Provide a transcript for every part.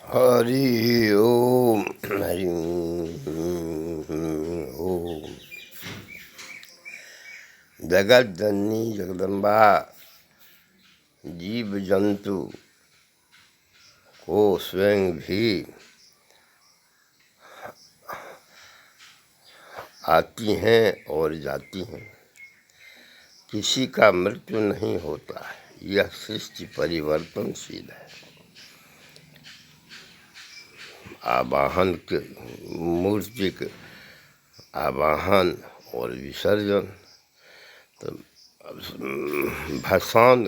हरि ओम हरि ओम। जगत जननी जगदम्बा जीव जंतु को स्वयं भी आती हैं और जाती हैं। किसी का मृत्यु नहीं होता है। यह सृष्टि परिवर्तनशील है। आवाहन के मूर्ति के आवाहन और विसर्जन, तो भसान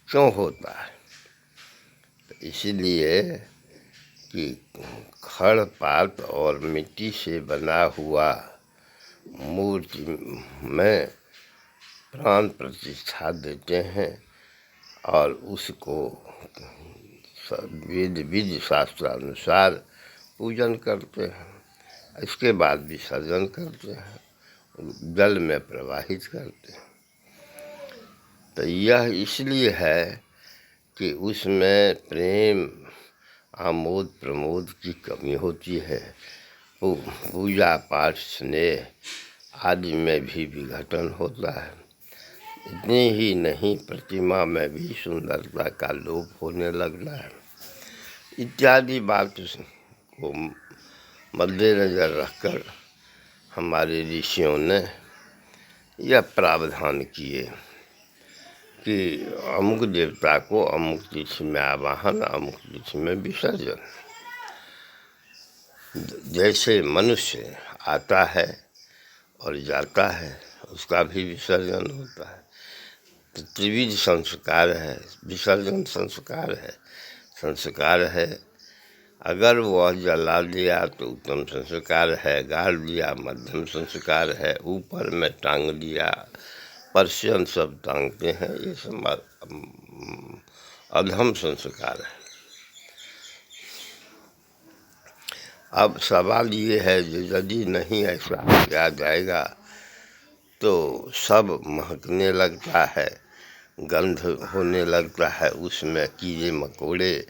क्यों होता है? तो इसीलिए कि खड़ पात और मिट्टी से बना हुआ मूर्ति में प्राण प्रतिष्ठा देते हैं और उसको विधि शास्त्रानुसार पूजन करते हैं। इसके बाद विसर्जन करते हैं, जल में प्रवाहित करते हैं। तो यह इसलिए है कि उसमें प्रेम आमोद प्रमोद की कमी होती है। पूजा पाठ स्नेह आदि में भी विघटन होता है। इतनी ही नहीं, प्रतिमा में भी सुंदरता का लोप होने लगता है। इत्यादि बात को मद्देनजर रखकर हमारे ऋषियों ने यह प्रावधान किए कि अमुक देवता को अमुक तिथि में आवाहन, अमुक तिथि में विसर्जन। जैसे मनुष्य आता है और जाता है, उसका भी विसर्जन होता है। तो त्रिविध संस्कार है, विसर्जन संस्कार है। अगर वह जला दिया तो उत्तम संस्कार है, गाड़ दिया मध्यम संस्कार है, ऊपर में टांग दिया, पर्शियन सब टांगते हैं, ये सब अधम संस्कार है। अब सवाल ये है कि यदि नहीं ऐसा किया जाएगा तो सब महकने लगता है, गंध होने लगता है, उसमें कीड़े मकोड़े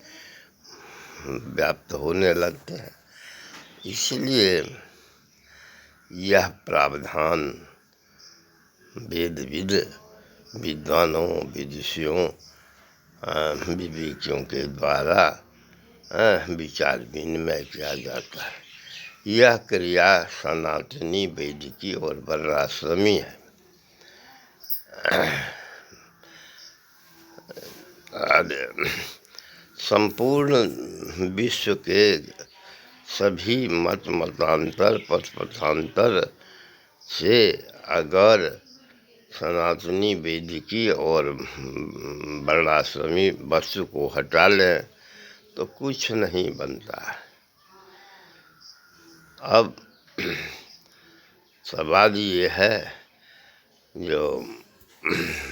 व्याप्त होने लगते हैं। इसलिए यह प्रावधान विद्वानों विदुषियों विवेकियों के द्वारा विचार विनिमय किया जाता है। यह क्रिया सनातनी वैदिकी और वर्णाश्रमी है। संपूर्ण विश्व के सभी मतांतर पथांतर से अगर सनातनी वैदिकी और वर्णाश्रमी वस्तु को हटा लें तो कुछ नहीं बनता है। अब सवाल ये है, जो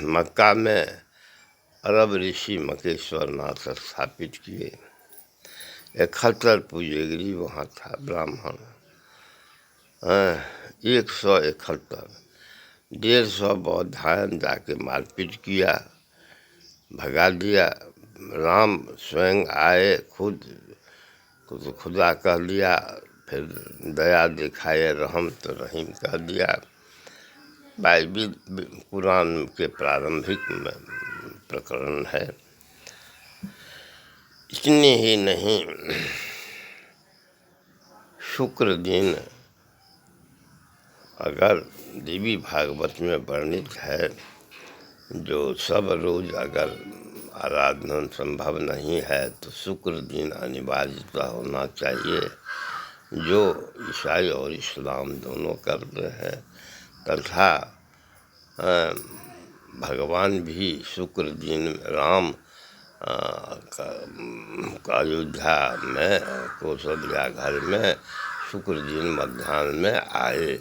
मक्का में अरब ऋषि मकेश्वर नाथ स्थापित किए, 71 पूजेगिरी वहाँ था, ब्राह्मण 171, 150 बौद्धायन जाके मारपीट किया, भगा दिया। राम स्वयं आए, खुदा कह दिया, फिर दया दिखाए रहम तो रहीम कह दिया। बाइबिल कुरान के प्रारंभिक प्रकरण है। इतनी ही नहीं, शुक्र दिन अगर देवी भागवत में वर्णित है, जो सब रोज अगर आराधना संभव नहीं है तो शुक्र दिन अनिवार्यता होना चाहिए, जो ईसाई और इस्लाम दोनों करते हैं। तथा भगवान भी शुक्र दिन राम अयोध्या में कौशल्या घर में शुक्र दिन मध्याह्न में आए।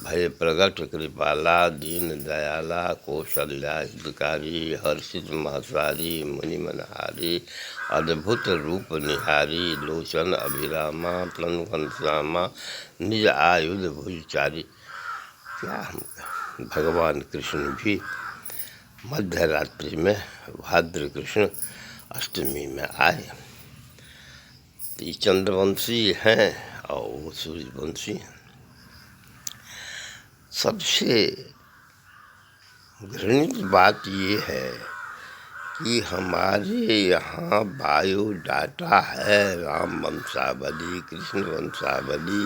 भय प्रगट कृपाला दीन दयाला कौशल्या हितकारी हर्षित महतारी मुनि मनहारी अद्भुत रूप निहारी लोचन अभिरामा प्लन घनश्यामा निज आयुध भुजचारी। क्या भगवान कृष्ण भी मध्य रात्रि में भाद्र कृष्ण अष्टमी में आए। ये चंद्रवंशी हैं और वो सूर्यवंशी हैं। सबसे घृणित बात ये है कि हमारे यहाँ बायोडाटा है, राम वंशावली, कृष्ण वंशावली,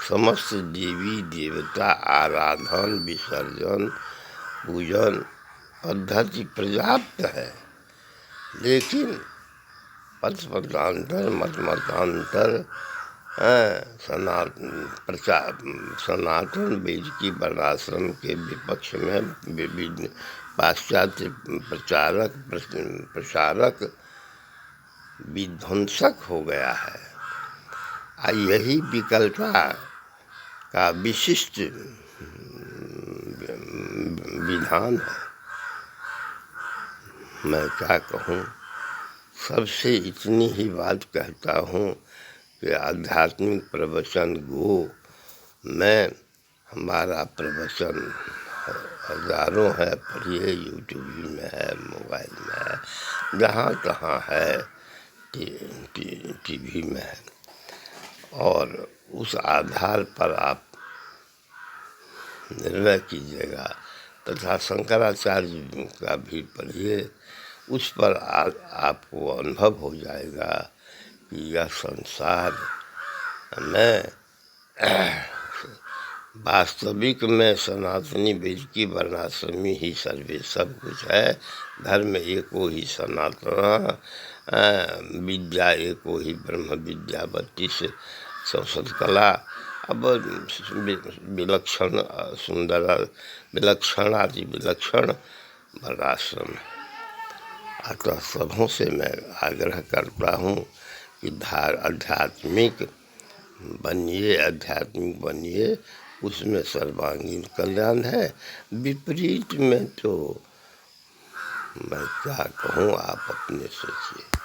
समस्त देवी देवता आराधन विसर्जन पूजन पद्धति पर्याप्त है, लेकिन पथ मतांतर मत मतांतर सनातन वेद की वर्णाश्रम के विपक्ष में विभिन्न पाश्चात्य प्रसारक विध्वंसक हो गया है। यही विकलता का विशिष्ट विधान है। मैं क्या कहूँ, सबसे इतनी ही बात कहता हूँ कि आध्यात्मिक प्रवचन गो में हमारा प्रवचन हज़ारों है, पढ़िए, यूट्यूब में है, मोबाइल में है, जहाँ तहाँ है, टीवी में है, और उस आधार पर आप निर्णय कीजिएगा। तथा शंकराचार्य का भी पढ़िए, उस पर आपको अनुभव हो जाएगा कि यह संसार में वास्तविक में सनातनी वेद की वर्णाश्रमी ही सर्वे सब कुछ है। धर्म एको ही सनातन, विद्या एको ही ब्रह्म विद्या, 32 संस्कृत कला। अब विलक्षण सुंदर विलक्षण आदि विलक्षण वर्णाश्रम। अतः सबों से मैं आग्रह करता हूँ कि आध्यात्मिक बनिए, उसमें सर्वांगीण कल्याण है। विपरीत में तो मैं क्या कहूँ, आप अपने सोचिए।